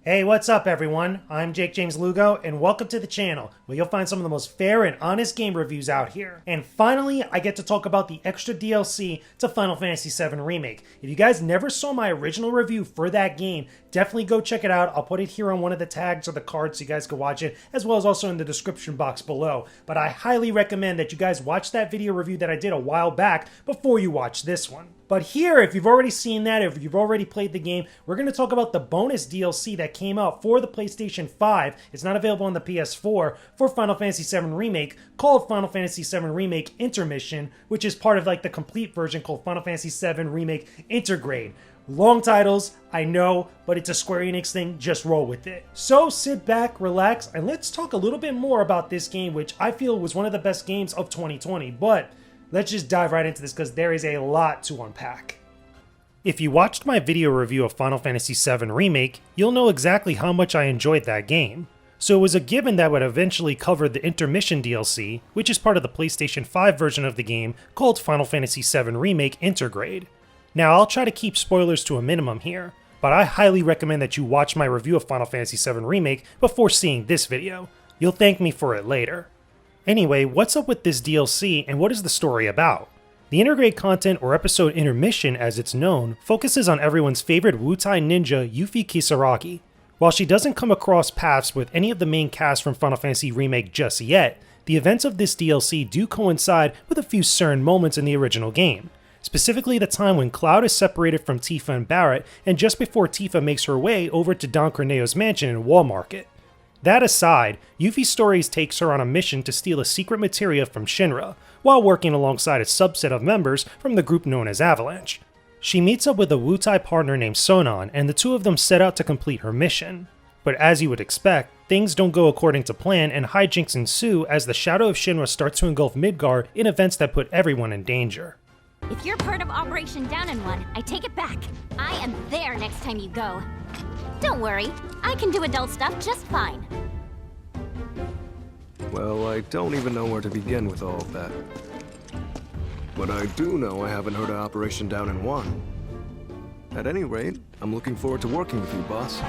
Hey, what's up everyone? I'm Jakejames Lugo, and welcome to the channel, where you'll find some of the most fair and honest game reviews out here. And finally, I get to talk about the extra DLC to Final Fantasy VII Remake. If you guys never saw my original review for that game, definitely go check it out. I'll put it here on one of the tags or the cards so you guys can watch it, as well as also in the description box below. But I highly recommend that you guys watch that video review that I did a while back before you watch this one. But here, if you've already seen that, if you've already played the game, we're going to talk about the bonus DLC that came out for the PlayStation 5. It's not available on the PS4 for Final Fantasy VII Remake, called Final Fantasy VII Remake Intermission, which is part of like the complete version called Final Fantasy VII Remake Intergrade. Long titles, I know, but it's a Square Enix thing, just roll with it. So sit back, relax, and let's talk a little bit more about this game, which I feel was one of the best games of 2020, but let's just dive right into this because there is a lot to unpack. If you watched my video review of Final Fantasy VII Remake, you'll know exactly how much I enjoyed that game. So it was a given that would eventually cover the Intermission DLC, which is part of the PlayStation 5 version of the game called Final Fantasy VII Remake Intergrade. Now I'll try to keep spoilers to a minimum here, but I highly recommend that you watch my review of Final Fantasy VII Remake before seeing this video. You'll thank me for it later. Anyway, what's up with this DLC and what is the story about? The Intergrade content, or episode Intermission as it's known, focuses on everyone's favorite Wutai ninja Yuffie Kisaragi. While she doesn't come across paths with any of the main cast from Final Fantasy Remake just yet, the events of this DLC do coincide with a few certain moments in the original game. Specifically the time when Cloud is separated from Tifa and Barret, and just before Tifa makes her way over to Don Corneo's mansion in Wall Market. That aside, Yuffie's story takes her on a mission to steal a secret materia from Shinra, while working alongside a subset of members from the group known as Avalanche. She meets up with a Wutai partner named Sonon, and the two of them set out to complete her mission. But as you would expect, things don't go according to plan and hijinks ensue as the shadow of Shinra starts to engulf Midgard in events that put everyone in danger. If you're part of Operation Down in One, I take it back. I am there next time you go. Don't worry, I can do adult stuff just fine. Well, I don't even know where to begin with all of that. But I do know I haven't heard of Operation Down in One. At any rate, I'm looking forward to working with you, boss.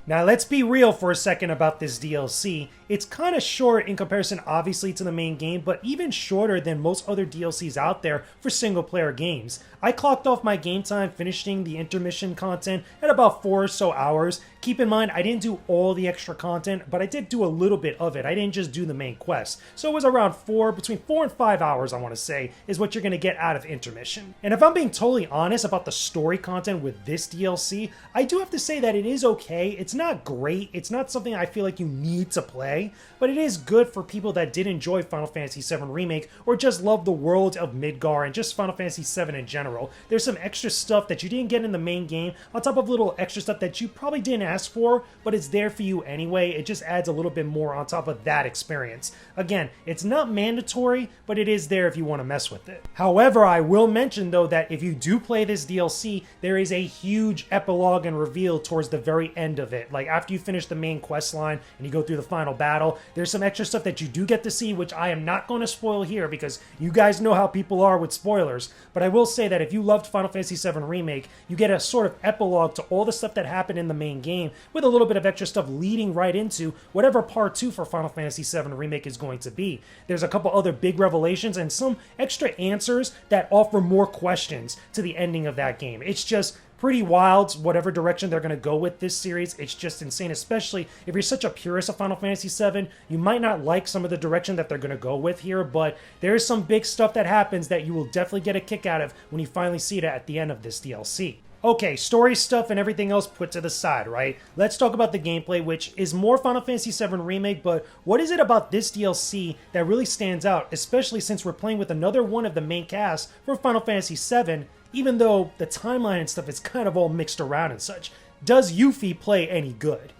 Now let's be real for a second about this DLC. It's kind of short in comparison obviously to the main game, but even shorter than most other DLCs out there for single player games. I clocked off my game time finishing the intermission content at about 4 or so hours. Keep in mind, I didn't do all the extra content, but I did do a little bit of it. I didn't just do the main quest. So it was around between 4 and 5 hours, I want to say, is what you're going to get out of intermission. And if I'm being totally honest about the story content with this DLC, I do have to say that it is okay. It's not great. It's not something I feel like you need to play, but it is good for people that did enjoy Final Fantasy VII Remake or just love the world of Midgar and just Final Fantasy VII in general. There's some extra stuff that you didn't get in the main game, on top of little extra stuff that you probably didn't ask for, but it's there for you anyway. It just adds a little bit more on top of that experience. Again, it's not mandatory, but it is there if you want to mess with it. However, I will mention though that if you do play this DLC, there is a huge epilogue and reveal towards the very end of it. Like after you finish the main quest line and you go through the final battle, there's some extra stuff that you do get to see, which I am not going to spoil here because you guys know how people are with spoilers. But I will say that if you loved Final Fantasy VII Remake, you get a sort of epilogue to all the stuff that happened in the main game with a little bit of extra stuff leading right into whatever part 2 for Final Fantasy VII Remake is going to be. There's a couple other big revelations and some extra answers that offer more questions to the ending of that game. It's just pretty wild, whatever direction they're going to go with this series. It's just insane, especially if you're such a purist of Final Fantasy VII. You might not like some of the direction that they're going to go with here, but there is some big stuff that happens that you will definitely get a kick out of when you finally see it at the end of this DLC. Okay, story stuff and everything else put to the side, right? Let's talk about the gameplay, which is more Final Fantasy VII Remake, but what is it about this DLC that really stands out, especially since we're playing with another one of the main cast from Final Fantasy VII, even though the timeline and stuff is kind of all mixed around and such? Does Yuffie play any good?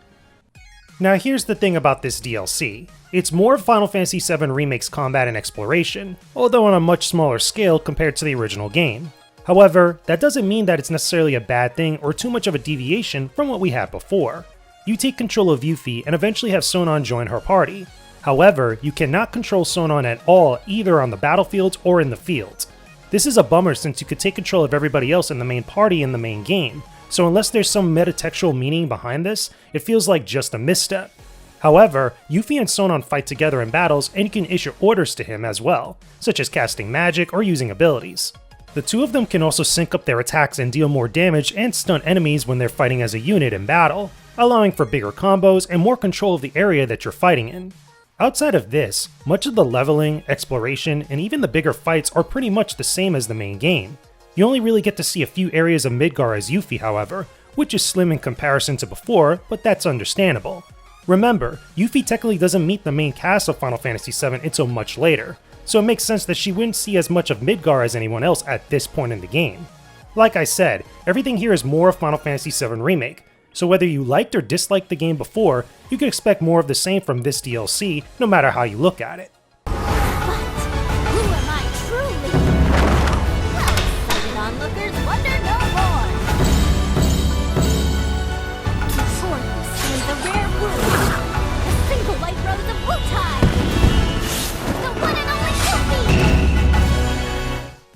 Now here's the thing about this DLC. It's more Final Fantasy VII Remake's combat and exploration, although on a much smaller scale compared to the original game. However, that doesn't mean that it's necessarily a bad thing or too much of a deviation from what we had before. You take control of Yuffie and eventually have Sonon join her party. However, you cannot control Sonon at all either on the battlefield or in the field. This is a bummer since you could take control of everybody else in the main party in the main game, so unless there's some metatextual meaning behind this, it feels like just a misstep. However, Yuffie and Sonon fight together in battles, and you can issue orders to him as well, such as casting magic or using abilities. The two of them can also sync up their attacks and deal more damage and stun enemies when they're fighting as a unit in battle, allowing for bigger combos and more control of the area that you're fighting in. Outside of this, much of the leveling, exploration, and even the bigger fights are pretty much the same as the main game. You only really get to see a few areas of Midgar as Yuffie, however, which is slim in comparison to before, but that's understandable. Remember, Yuffie technically doesn't meet the main cast of Final Fantasy VII until much later, so it makes sense that she wouldn't see as much of Midgar as anyone else at this point in the game. Like I said, everything here is more of Final Fantasy VII Remake, so whether you liked or disliked the game before, you can expect more of the same from this DLC, no matter how you look at it. But who am I truly? Well, excited onlookers wonder no more. Before you slay the rare wound, the single light rose of Wutai, the one and only Yuffie.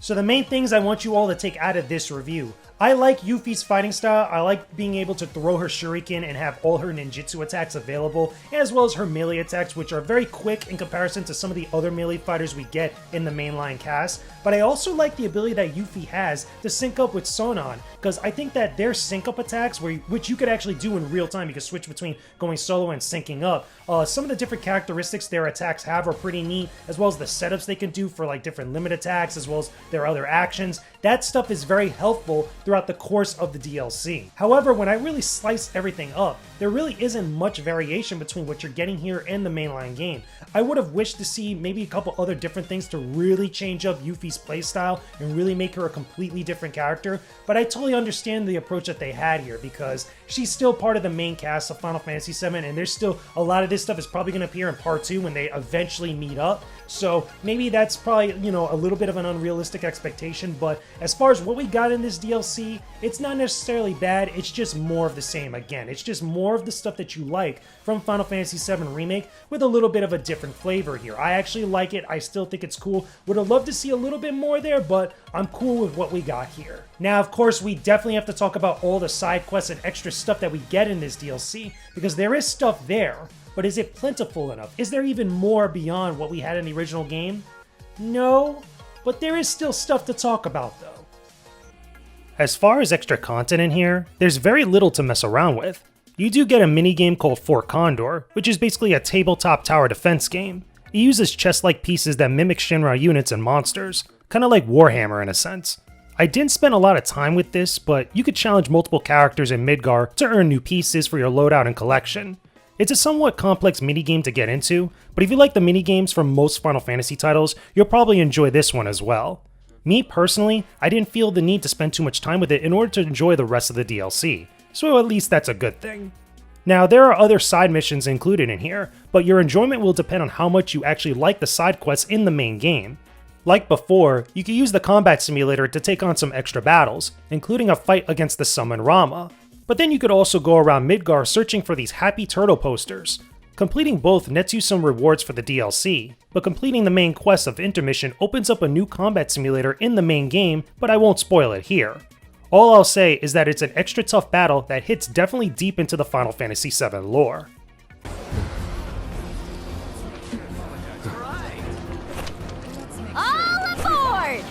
So the main things I want you all to take out of this review. I like Yuffie's fighting style. I like being able to throw her shuriken and have all her ninjutsu attacks available, as well as her melee attacks, which are very quick in comparison to some of the other melee fighters we get in the mainline cast. But I also like the ability that Yuffie has to sync up with Sonon, because I think that their sync up attacks, which you could actually do in real time, you could switch between going solo and syncing up. Some of the different characteristics their attacks have are pretty neat, as well as the setups they can do for like different limit attacks, as well as their other actions. That stuff is very helpful throughout the course of the DLC. However, when I really slice everything up, there really isn't much variation between what you're getting here and the mainline game. I would have wished to see maybe a couple other different things to really change up Yuffie's playstyle and really make her a completely different character, but I totally understand the approach that they had here because she's still part of the main cast of Final Fantasy VII, and there's still a lot of this stuff is probably going to appear in part 2 when they eventually meet up. So maybe that's probably, a little bit of an unrealistic expectation, but as far as what we got in this DLC, it's not necessarily bad, it's just more of the same again. It's just more of the stuff that you like from Final Fantasy VII Remake with a little bit of a different flavor here. I actually like it, I still think it's cool. Would have loved to see a little bit more there, but I'm cool with what we got here. Now, of course, we definitely have to talk about all the side quests and extra stuff that we get in this DLC, because there is stuff there. But is it plentiful enough? Is there even more beyond what we had in the original game? No, but there is still stuff to talk about though. As far as extra content in here, there's very little to mess around with. You do get a minigame called Fort Condor, which is basically a tabletop tower defense game. It uses chest-like pieces that mimic Shinra units and monsters, kinda like Warhammer in a sense. I didn't spend a lot of time with this, but you could challenge multiple characters in Midgar to earn new pieces for your loadout and collection. It's a somewhat complex minigame to get into, but if you like the minigames from most Final Fantasy titles, you'll probably enjoy this one as well. Me personally, I didn't feel the need to spend too much time with it in order to enjoy the rest of the DLC, so at least that's a good thing. Now, there are other side missions included in here, but your enjoyment will depend on how much you actually like the side quests in the main game. Like before, you can use the combat simulator to take on some extra battles, including a fight against the summon Rama. But then you could also go around Midgar searching for these happy turtle posters. Completing both nets you some rewards for the DLC, but completing the main quest of Intermission opens up a new combat simulator in the main game, but I won't spoil it here. All I'll say is that it's an extra tough battle that hits definitely deep into the Final Fantasy VII lore. All aboard!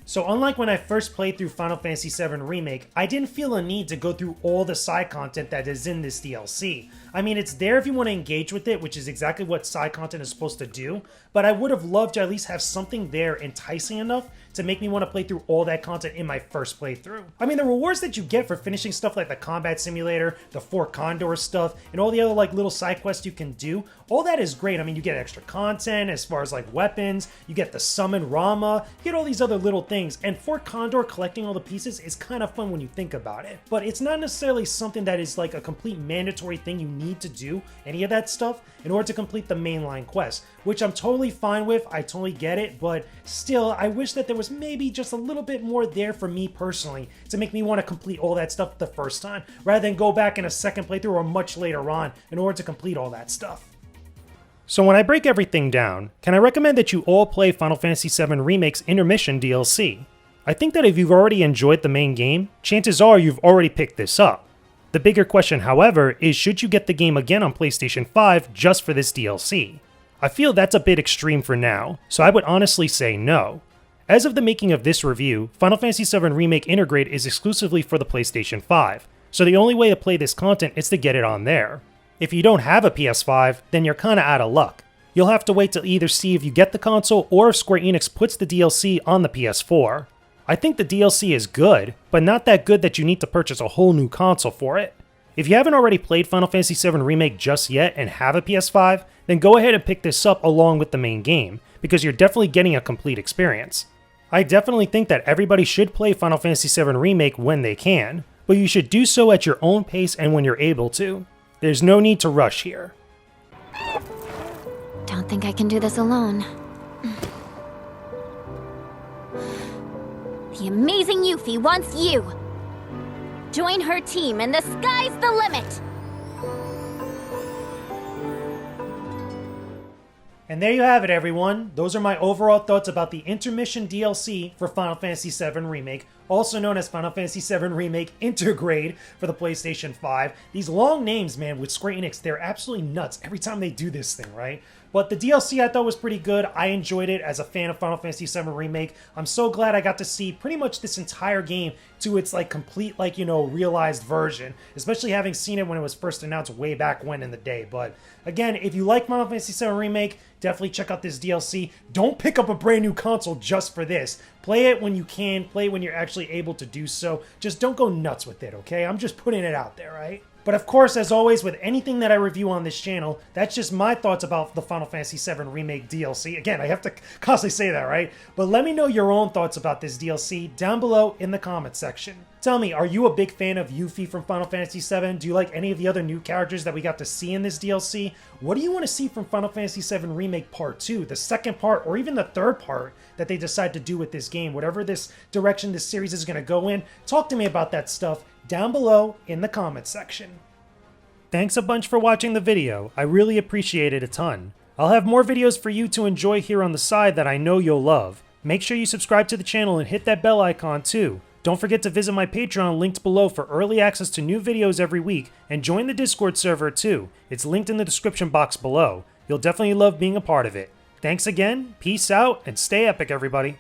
So unlike when I first played through Final Fantasy VII Remake, I didn't feel a need to go through all the side content that is in this DLC. I mean, it's there if you want to engage with it, which is exactly what side content is supposed to do, but I would have loved to at least have something there enticing enough to make me want to play through all that content in my first playthrough. I mean, the rewards that you get for finishing stuff like the combat simulator, the Fort Condor stuff, and all the other like little side quests you can do, all that is great. I mean, you get extra content as far as like weapons, you get the summon Rama, you get all these other little things, and Fort Condor collecting all the pieces is kind of fun when you think about it. But it's not necessarily something that is like a complete mandatory thing you need to do, any of that stuff, in order to complete the mainline quest, which I'm totally fine with, I totally get it, but still, I wish that there was maybe just a little bit more there for me personally to make me want to complete all that stuff the first time, rather than go back in a second playthrough or much later on in order to complete all that stuff. So when I break everything down, can I recommend that you all play Final Fantasy VII Remake's Intermission DLC? I think that if you've already enjoyed the main game, chances are you've already picked this up. The bigger question, however, is should you get the game again on PlayStation 5 just for this DLC? I feel that's a bit extreme for now, so I would honestly say no. As of the making of this review, Final Fantasy VII Remake Intergrade is exclusively for the PlayStation 5, so the only way to play this content is to get it on there. If you don't have a PS5, then you're kinda out of luck. You'll have to wait to either see if you get the console or if Square Enix puts the DLC on the PS4. I think the DLC is good, but not that good that you need to purchase a whole new console for it. If you haven't already played Final Fantasy VII Remake just yet and have a PS5, then go ahead and pick this up along with the main game, because you're definitely getting a complete experience. I definitely think that everybody should play Final Fantasy VII Remake when they can, but you should do so at your own pace and when you're able to. There's no need to rush here. Don't think I can do this alone. The amazing Yuffie wants you! Join her team and the sky's the limit! And there you have it, everyone. Those are my overall thoughts about the INTERMission DLC for Final Fantasy VII Remake, also known as Final Fantasy VII Remake Intergrade for the PlayStation 5. These long names, man, with Square Enix, they're absolutely nuts every time they do this thing, right? But the DLC I thought was pretty good. I enjoyed it as a fan of Final Fantasy VII Remake. I'm so glad I got to see pretty much this entire game to its like complete, like, you know, realized version, especially having seen it when it was first announced way back when in the day. But again, if you like Final Fantasy VII Remake, definitely check out this DLC. Don't pick up a brand new console just for this. Play it when you can, play it when you're actually able to do so. Just don't go nuts with it, okay? I'm just putting it out there, right? But of course, as always, with anything that I review on this channel, that's just my thoughts about the Final Fantasy VII Remake DLC. Again, I have to constantly say that, right? But let me know your own thoughts about this DLC down below in the comments section. Tell me, are you a big fan of Yuffie from Final Fantasy VII? Do you like any of the other new characters that we got to see in this DLC? What do you want to see from Final Fantasy VII Remake Part 2, the second part, or even the third part that they decide to do with this game? Whatever this direction this series is going to go in, talk to me about that stuff down below in the comments section. Thanks a bunch for watching the video. I really appreciate it a ton. I'll have more videos for you to enjoy here on the side that I know you'll love. Make sure you subscribe to the channel and hit that bell icon too. Don't forget to visit my Patreon linked below for early access to new videos every week, and join the Discord server too. It's linked in the description box below. You'll definitely love being a part of it. Thanks again, peace out, and stay epic everybody.